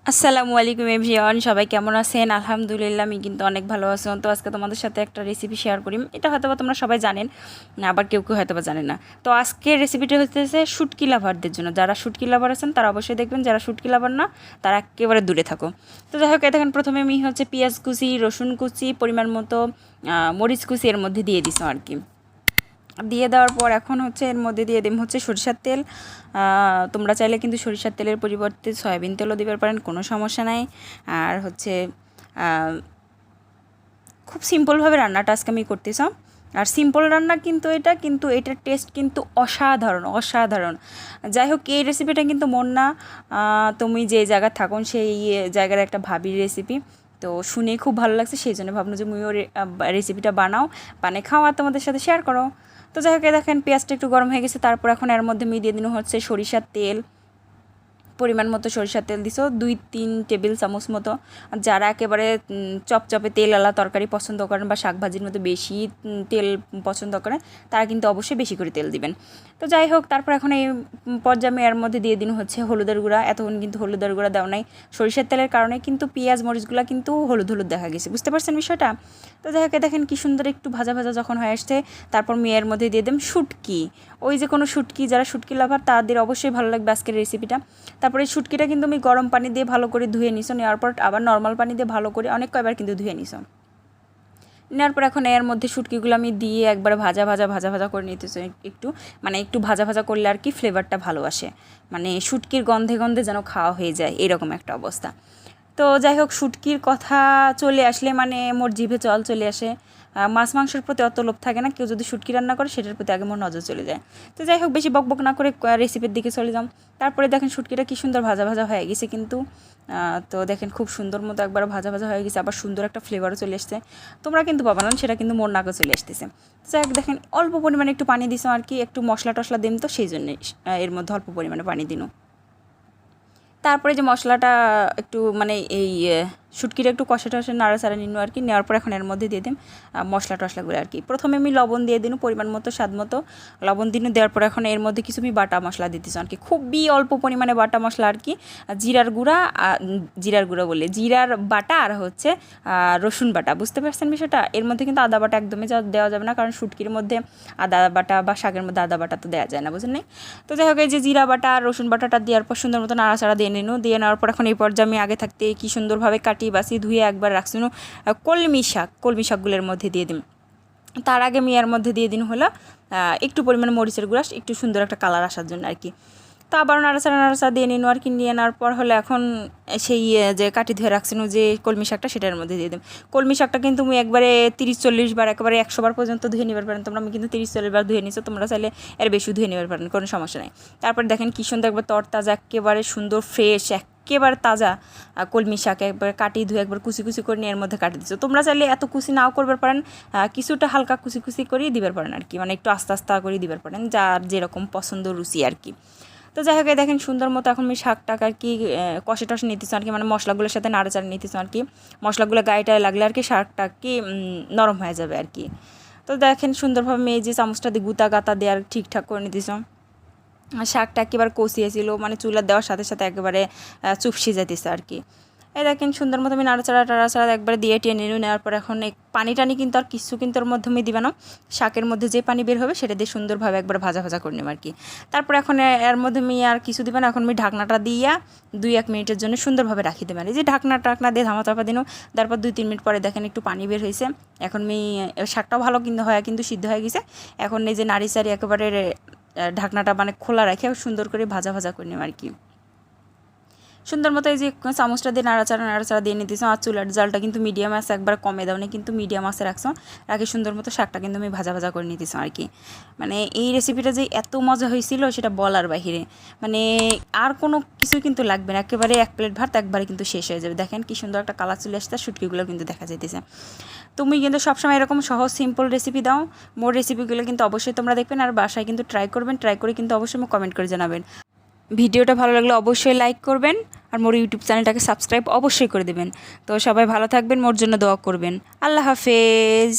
আসসালামু আলাইকুম এভরিওয়ান, সবাই কেমন আছেন? আলহামদুলিল্লাহ আমি কিন্তু অনেক ভালো আছি। তো আজকে তোমাদের সাথে একটা রেসিপি শেয়ার করি। এটা হয়তোবা তোমরা সবাই জানেন, আবার কেউ কেউ হয়তোবা জানে না। তো আজকের রেসিপিটা হচ্ছে শুটকি লাভারদের জন্য। যারা শুটকি লাভার আছেন তারা অবশ্যই দেখবেন, যারা শুটকি লাভার না তারা একেবারে দূরে থাকো। তো যাই হোক, দেখেন প্রথমে আমি পেঁয়াজ কুচি, রসুন কুচি, পরিমাণ মতো মরিচ কুচি এর মধ্যে দিয়ে দিছো আর কি। দিয়ে দেওয়ার পর এখন এর মধ্যে দিয়ে দিম সরিষার তেল। তোমরা চাইলে কিন্তু সরিষার তেলের পরিবর্তে সয়াবিন তেলও দিতে পারেন, কোনো সমস্যা নাই। আর খুব সিম্পলভাবে রান্নাটা আজকে আমি করতেছি। আর সিম্পল রান্না কিন্তু এটার টেস্ট কিন্তু অসাধারণ অসাধারণ। যাই হোক, এই রেসিপিটা কিন্তু মন না তুমি যে জায়গায় থাকুন সেই জায়গার একটা ভাবির রেসিপি। তো শুনে খুব ভালো লাগছে, সেই জন্য ভাবলাম যে মুইও রেসিপিটা বানিয়ে খাও আর তোমাদের সাথে শেয়ার করো। তো যাই হোক, দেখেন পেঁয়াজটা একটু গরম হয়ে গেছে। তারপর এখন এর মধ্যে আমি দিয়ে দিন সরিষার তেল। পরিমাণ মতো সরিষার তেল দিছো 2-3 টেবিল চামচ মতো। যারা একেবারে চপচপে তেলওয়ালা তরকারি পছন্দ করেন বা শাকভাজির মধ্যে বেশি তেল পছন্দ করেন, তারা কিন্তু অবশ্যই বেশি করে তেল দিবেন। তো যাই হোক, তারপর এখন এই পর্যায়ে এর মধ্যে দিয়ে দিন হলুদের গুঁড়া। এতক্ষণ কিন্তু হলুদের গুঁড়া দেওয়া নাই, সরিষার তেলের কারণে কিন্তু পেঁয়াজ মরিচগুলো কিন্তু হলুদ হলুদ দেখা গেছে, বুঝতে পারছেন বিষয়টা? তো যাই হোক, দেখেন কি সুন্দর একটু ভাজা ভাজা যখন হয়ে আসছে, তারপর এর মধ্যে দিয়ে দেন শুটকি। ওই যে কোনো শুটকি, যারা শুটকি লাভার তাদের অবশ্যই ভালো লাগবে আজকের রেসিপিটা। তারপরে শুটকিটা কিন্তু আমি গরম পানি দিয়ে ভালো করে ধুয়ে নিছো, নেওয়ার পর আবার নর্মাল পানি দিয়ে ভালো করে অনেক কয়বার কিন্তু ধুয়ে নিছো। নেওয়ার পর এখন এর মধ্যে শুটকিগুলো আমি দিয়ে একবার ভাজা ভাজা ভাজা ভাজা করে নিতেছি। একটু ভাজা ভাজা করলে আর কি ফ্লেভারটা ভালো আসে, মানে শুটকির গন্ধে গন্ধে যেন খাওয়া হয়ে যায়, এরকম একটা অবস্থা। তো যাই হোক, শুটকির কথা চলে আসলে মানে মোর জিভে জল চলে আসে। মাছ মাংসের প্রতি অত লোভ থাকে না, কেউ যদি শুটকি রান্না করে সেটার প্রতি আগে মোর নজর চলে যায়। তো যাই হোক, বেশি বকবক না করে রেসিপির দিকে চলে যাও। তারপরে দেখেন শুটকিটা কি সুন্দর ভাজা ভাজা হয়ে গেছে কিন্তু। তো দেখেন খুব সুন্দর মতো একবার ভাজা ভাজা হয়ে গেছে, আবার সুন্দর একটা ফ্লেভারও চলে আসছে। তোমরা কিন্তু পাবা না, সেটা কিন্তু মোর নাকে চলে আসতেছে। যাই হোক, দেখেন অল্প পরিমাণে একটু পানি দিছো আর কি, একটু মশলা টশলা দিন, তো সেই জন্যই এর মধ্যে অল্প পরিমাণে পানি দিন। তারপরে যে মশলাটা একটু মানে এই শুটকিটা একটু কষা টষা নাড়াচাড়া নিন আর কি। নেওয়ার পর এখন এর মধ্যে দিয়ে দিন মশলা টশলাগুলো আর কি। প্রথমে আমি লবণ দিয়ে দিন পরিমাণ মতো, স্বাদ মতো লবণ দিন। দেওয়ার পর এখন এর মধ্যে কিছু আমি বাটা মশলা দিতেছি আর কি, খুবই অল্প পরিমাণে বাটা মশলা আর কি। জিরার গুঁড়া বলে জিরার বাটা আর রসুন বাটা, বুঝতে পারছেন বিষয়টা? এর মধ্যে কিন্তু আদা বাটা একদমই দেওয়া যাবে না, কারণ শুটকির মধ্যে আদা বাটা বা শাকের মধ্যে আদা বাটা তো দেওয়া যায় না, বুঝলেন? তো যাই হোক, এই যে জিরা বাটা আর রসুন বাটাটা দেওয়ার পর সুন্দর মতো নাড়াচাড়া দিয়ে নেওয়ার পর এখন এই পর্যায়ে আমি আগে থাকতে কি সুন্দরভাবে কাটি বাছি ধুয়ে একবার রাখছিনো কলমি শাকগুলোর মধ্যে দিয়ে দিন। তার আগে আমি এর মধ্যে দিয়ে দিন একটু পরিমাণে মরিচের গুঁড়া, একটু সুন্দর একটা কালার আসার জন্য আর কি। তো আবার নাড়াচাড়া দিয়ে নিন আর কি। নিয়ে নেওয়ার পর এখন সেই যে কাটি ধুয়ে রাখছিনো যে কলমি শাকটা, সেটার মধ্যে দিয়ে দিন। কলমি শাকটা কিন্তু আমি একবারে 30-40 বার, একেবারে 100 বার পর্যন্ত ধুয়ে নিবার পারেন তোমরা। আমি কিন্তু 30-40 বার ধুয়ে নিছো, তোমরা চাইলে এর বেশি ধুয়ে নিবার পারেন, কোনো সমস্যা নেই। তারপর দেখেন কি সুন্দর একবার তরতাজা, একেবারে সুন্দর ফ্রেশ একেবারে তাজা কলমি শাক একবার কাটি ধুয়ে একবার কুচি কুচি করে নিয়ে এর মধ্যে কাটি দিচ্ছ। তোমরা চাইলে এত কুচি নাও করবার পারেন, কিছুটা হালকা কুচি কুচি করে দিবার পারেন আর কি, মানে একটু আস্তে আস্তে করে দিবার পারেন, যার যেরকম পছন্দ রুচি আর কি। তো যাই হোক, দেখেন সুন্দর মতো এখন আমি শাকটাক আর কি কষে টষে নিতেছি আর কি, মানে মশলাগুলোর সাথে নাড়াচাড়া নিতেছি আর কি। মশলাগুলো গায়েটায় লাগলে আর কি শাকটা কি নরম হয়ে যাবে আর কি। তো দেখেন সুন্দরভাবে আমি এই যে চামচটা দিয়ে গুতা গাতা দিয়ে আর ঠিকঠাক করে নিতেছি। শাকটা একেবারে কষিয়েছিল, মানে চুলা দেওয়ার সাথে সাথে একেবারে চুপসে যেতেছে আর কি। এই দেখেন সুন্দর মতো আমি নাড়াচাড়া একবারে দিয়ে টেনে নেওয়ার পর এখন পানি টানি কিন্তু আর কিছু কিন্তু ওর মধ্যে আমি দিবে না। শাকের মধ্যে যে পানি বের হবে সেটা দিয়ে সুন্দরভাবে একবার ভাজা ভাজা করে নেব আর কি। তারপর এখন এর মধ্যে আমি আর কিছু দিবে না, এখন আমি ঢাকনাটা দিয়া 2-1 মিনিটের জন্য সুন্দরভাবে রাখি দেবেন। এই যে ঢাকনা দিয়ে ধামা দিন। তারপর 2-3 মিনিট পরে দেখেন একটু পানি বের হয়েছে। এখন আমি শাকটাও ভালো কিন্তু সিদ্ধ হয়ে গেছে। এখন এই যে নাড়ি চাড়ি একেবারে ঢাকনাটা মানে খোলা রেখে সুন্দর করে ভাজা ভাজা করে নেব আর কি। সুন্দর মতো এই যে চামচটা দিয়ে নাড়াচাড়া দিয়ে নিতেছ। আর চুলার জালটা কিন্তু মিডিয়াম আছে, একবার কমে দাও না, কিন্তু মিডিয়াম আছে রাখছো। রাখি সুন্দর মতো শাকটা কিন্তু আমি ভাজা ভাজা করে নিতেছ আর কি। মানে এই রেসিপিটা যে এত মজা হয়েছিল সেটা বলার বাহিরে, মানে আর কোনো কিছু কিন্তু লাগবে না, একেবারে 1 প্লেট ভাত একবারে কিন্তু শেষ হয়ে যাবে। দেখেন কি সুন্দর একটা কালার চলে আসছে, শুটকিগুলো কিন্তু দেখা যাইতেছে। তুমি কিন্তু সবসময় এরকম সহজ সিম্পল রেসিপি দাও, মোর রেসিপিগুলো কিন্তু অবশ্যই তোমরা দেখবেন আর বাসায় কিন্তু ট্রাই করবেন। ট্রাই করে কিন্তু অবশ্যই কমেন্ট করে জানাবেন। ভিডিওটা ভালো লাগলে অবশ্যই লাইক করবেন, আর মোর ইউটিউব চ্যানেলটাকে সাবস্ক্রাইব অবশ্যই করে দেবেন। তো সবাই ভালো থাকবেন, মোর জন্য দোয়া করবেন। আল্লাহ হাফেজ।